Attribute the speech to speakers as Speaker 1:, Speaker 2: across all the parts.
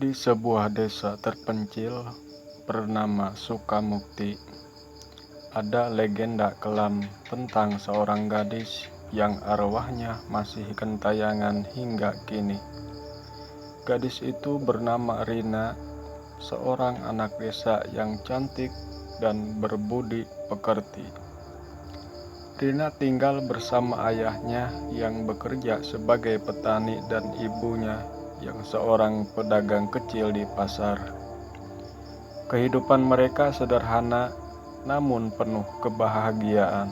Speaker 1: Di sebuah desa terpencil bernama Sukamukti, ada legenda kelam tentang seorang gadis yang arwahnya masih gentayangan hingga kini. Gadis itu bernama Rina, seorang anak desa yang cantik dan berbudi pekerti. Rina tinggal bersama ayahnya yang bekerja sebagai petani dan ibunya yang seorang pedagang kecil di pasar. Kehidupan mereka sederhana namun penuh kebahagiaan.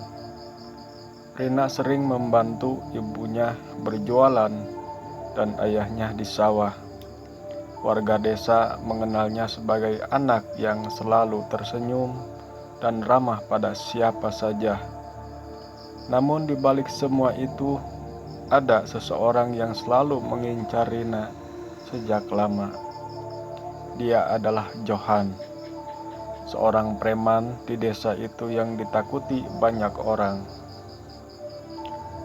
Speaker 1: Rina sering membantu ibunya berjualan dan ayahnya di sawah. Warga desa mengenalnya sebagai anak yang selalu tersenyum dan ramah pada siapa saja. Namun di balik semua itu, ada seseorang yang selalu mengincar Rina sejak lama. Dia adalah Johan, seorang preman di desa itu yang ditakuti banyak orang.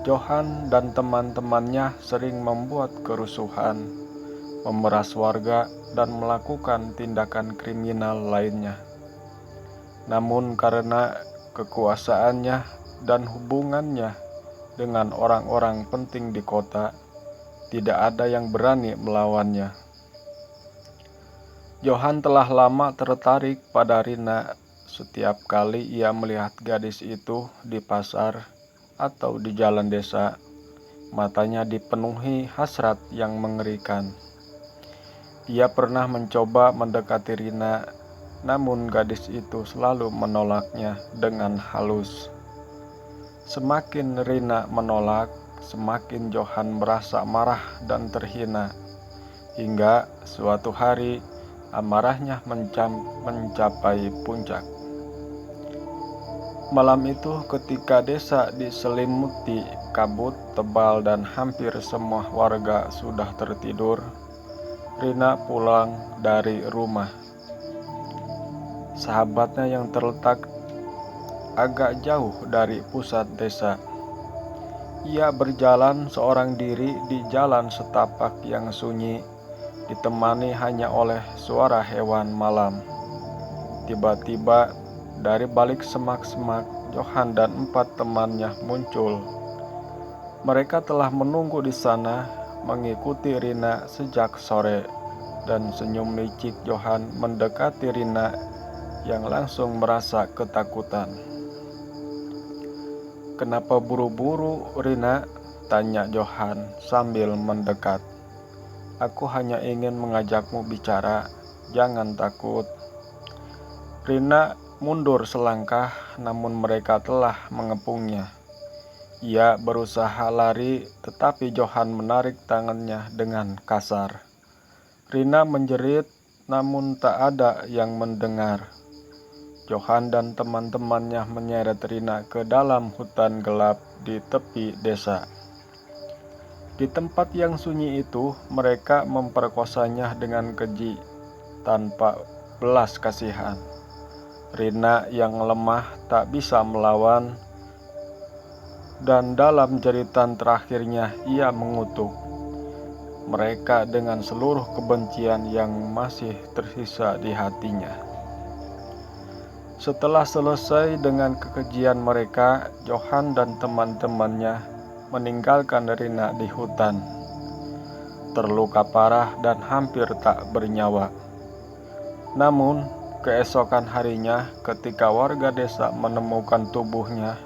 Speaker 1: Johan dan teman-temannya sering membuat kerusuhan, memeras warga, dan melakukan tindakan kriminal lainnya. Namun karena kekuasaannya dan hubungannya dengan orang-orang penting di kota, tidak ada yang berani melawannya. Johan telah lama tertarik pada Rina. Setiap kali ia melihat gadis itu di pasar atau di jalan desa, matanya dipenuhi hasrat yang mengerikan. Ia pernah mencoba mendekati Rina, namun gadis itu selalu menolaknya dengan halus. Semakin Rina menolak, semakin Johan merasa marah dan terhina. Hingga suatu hari amarahnya mencapai puncak. Malam itu ketika desa diselimuti kabut tebal dan hampir semua warga sudah tertidur, Rina pulang dari rumah. Sahabatnya yang terletak agak jauh dari pusat desa. Ia berjalan seorang diri di jalan setapak yang sunyi, ditemani hanya oleh suara hewan malam. Tiba-tiba dari balik semak-semak, Johan dan 4 temannya muncul. Mereka telah menunggu di sana, mengikuti Rina sejak sore, dan senyum licik Johan mendekati Rina yang langsung merasa ketakutan. "Kenapa buru-buru, Rina?" tanya Johan sambil mendekat. "Aku hanya ingin mengajakmu bicara, jangan takut." Rina mundur selangkah, namun mereka telah mengepungnya. Ia berusaha lari, tetapi Johan menarik tangannya dengan kasar. Rina menjerit, namun tak ada yang mendengar. Johan dan teman-temannya menyeret Rina ke dalam hutan gelap di tepi desa. Di tempat yang sunyi itu, mereka memperkosanya dengan keji, tanpa belas kasihan. Rina yang lemah tak bisa melawan, dan dalam jeritan terakhirnya ia mengutuk mereka dengan seluruh kebencian yang masih tersisa di hatinya. Setelah selesai dengan kekejian mereka, Johan dan teman-temannya meninggalkan Rina di hutan, terluka parah dan hampir tak bernyawa. Namun, keesokan harinya ketika warga desa menemukan tubuhnya,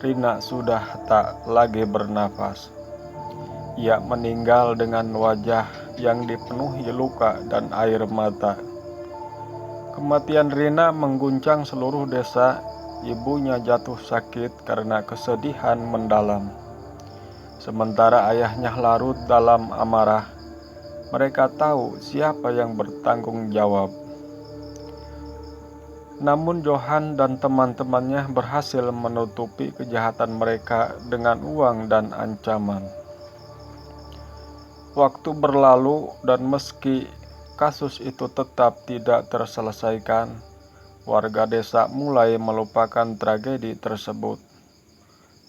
Speaker 1: Rina sudah tak lagi bernafas. Ia meninggal dengan wajah yang dipenuhi luka dan air mata. Kematian Rina mengguncang seluruh desa. Ibunya jatuh sakit karena kesedihan mendalam. Sementara ayahnya larut dalam amarah. Mereka tahu siapa yang bertanggung jawab. Namun Johan dan teman-temannya berhasil menutupi kejahatan mereka dengan uang dan ancaman. Waktu berlalu dan meski kasus itu tetap tidak terselesaikan, warga desa mulai melupakan tragedi tersebut.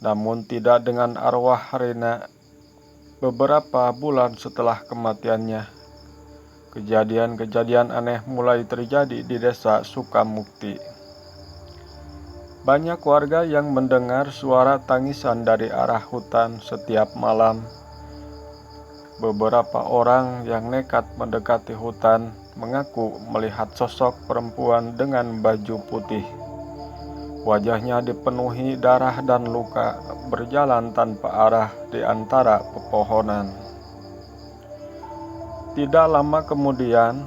Speaker 1: Namun tidak dengan arwah Rina. Beberapa bulan setelah kematiannya, Kejadian-kejadian aneh mulai terjadi di desa Sukamukti. Banyak warga yang mendengar suara tangisan dari arah hutan setiap malam. Beberapa orang yang nekat mendekati hutan mengaku melihat sosok perempuan dengan baju putih. Wajahnya dipenuhi darah dan luka, berjalan tanpa arah di antara pepohonan. Tidak lama kemudian,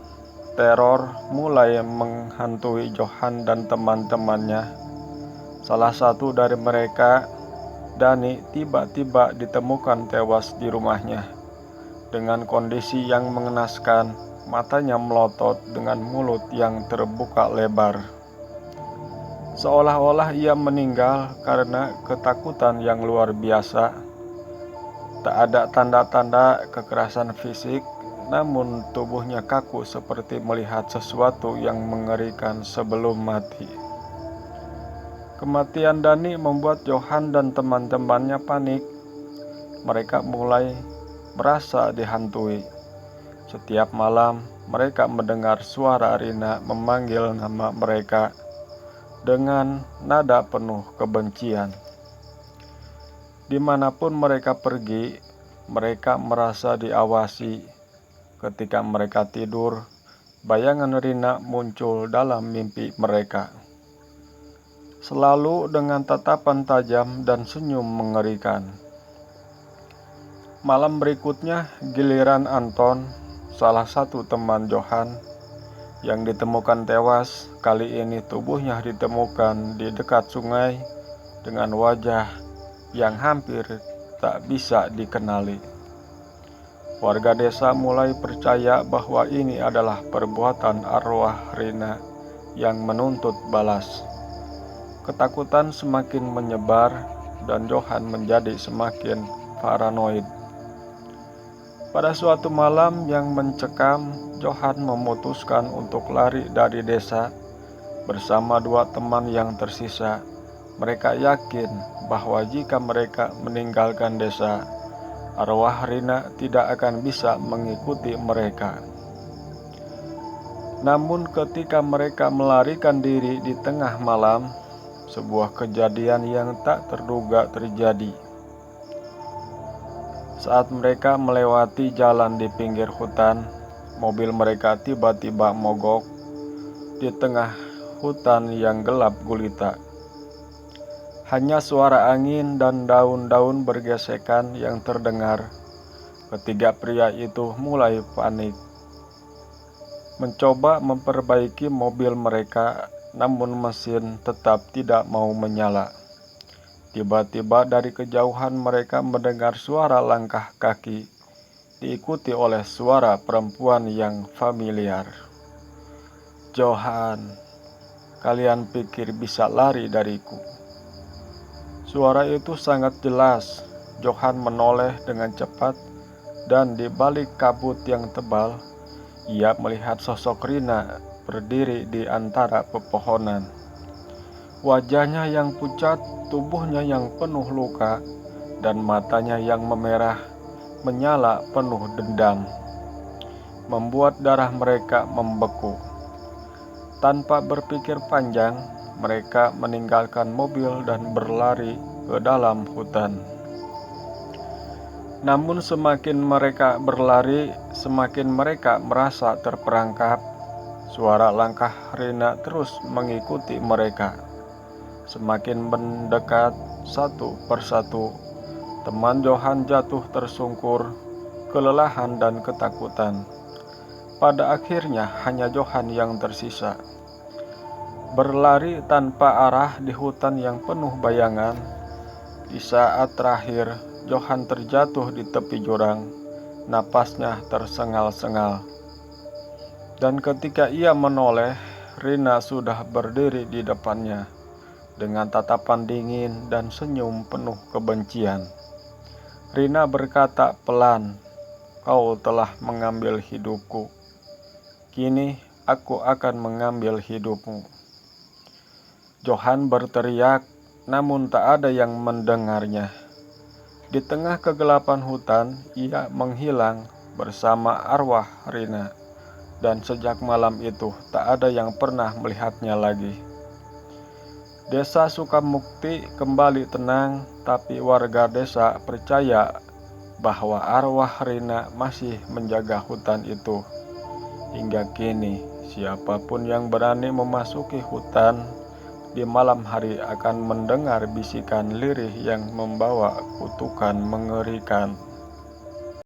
Speaker 1: teror mulai menghantui Johan dan teman-temannya. Salah satu dari mereka, Dani, tiba-tiba ditemukan tewas di rumahnya. Dengan kondisi yang mengenaskan, matanya melotot dengan mulut yang terbuka lebar. Seolah-olah ia meninggal karena ketakutan yang luar biasa. Tak ada tanda-tanda kekerasan fisik, namun tubuhnya kaku seperti melihat sesuatu yang mengerikan sebelum mati. Kematian Dani membuat Johan dan teman-temannya panik. Mereka mulai merasa dihantui. Setiap malam mereka mendengar suara Rina memanggil nama mereka dengan nada penuh kebencian. Dimanapun mereka pergi, mereka merasa diawasi. Ketika mereka tidur, bayangan Rina muncul dalam mimpi mereka. Selalu dengan tatapan tajam dan senyum mengerikan. Malam berikutnya, giliran Anton, salah satu teman Johan, yang ditemukan tewas. Kali ini tubuhnya ditemukan di dekat sungai dengan wajah yang hampir tak bisa dikenali. Warga desa mulai percaya bahwa ini adalah perbuatan arwah Rina yang menuntut balas. Ketakutan semakin menyebar dan Johan menjadi semakin paranoid. Pada suatu malam yang mencekam, Johan memutuskan untuk lari dari desa bersama dua teman yang tersisa. Mereka yakin bahwa jika mereka meninggalkan desa, arwah Rina tidak akan bisa mengikuti mereka. Namun ketika mereka melarikan diri di tengah malam, sebuah kejadian yang tak terduga terjadi. Saat mereka melewati jalan di pinggir hutan, mobil mereka tiba-tiba mogok di tengah hutan yang gelap gulita. Hanya suara angin dan daun-daun bergesekan yang terdengar. Ketiga pria itu mulai panik. Mencoba memperbaiki mobil mereka, namun mesin tetap tidak mau menyala. Tiba-tiba dari kejauhan mereka mendengar suara langkah kaki, diikuti oleh suara perempuan yang familiar. "Johan, kalian pikir bisa lari dariku?" Suara itu sangat jelas. Johan menoleh dengan cepat, dan di balik kabut yang tebal, ia melihat sosok Rina berdiri di antara pepohonan. Wajahnya yang pucat, tubuhnya yang penuh luka, dan matanya yang memerah menyala penuh dendam, membuat darah mereka membeku. Tanpa berpikir panjang, mereka meninggalkan mobil dan berlari ke dalam hutan. Namun semakin mereka berlari, semakin mereka merasa terperangkap. Suara langkah Rina terus mengikuti mereka. Semakin mendekat satu persatu, teman Johan jatuh tersungkur, kelelahan dan ketakutan. Pada akhirnya hanya Johan yang tersisa. Berlari tanpa arah di hutan yang penuh bayangan. Di saat terakhir, Johan terjatuh di tepi jurang. Napasnya tersengal-sengal. Dan ketika ia menoleh, Rina sudah berdiri di depannya dengan tatapan dingin dan senyum penuh kebencian. Rina berkata pelan, "Kau telah mengambil hidupku. Kini aku akan mengambil hidupmu." Johan berteriak, namun tak ada yang mendengarnya. Di tengah kegelapan hutan, ia menghilang bersama arwah Rina. dan sejak malam itu tak ada yang pernah melihatnya lagi. Desa Sukamukti kembali tenang, tapi warga desa percaya bahwa arwah Rina masih menjaga hutan itu. Hingga kini, siapapun yang berani memasuki hutan di malam hari akan mendengar bisikan lirih yang membawa kutukan mengerikan.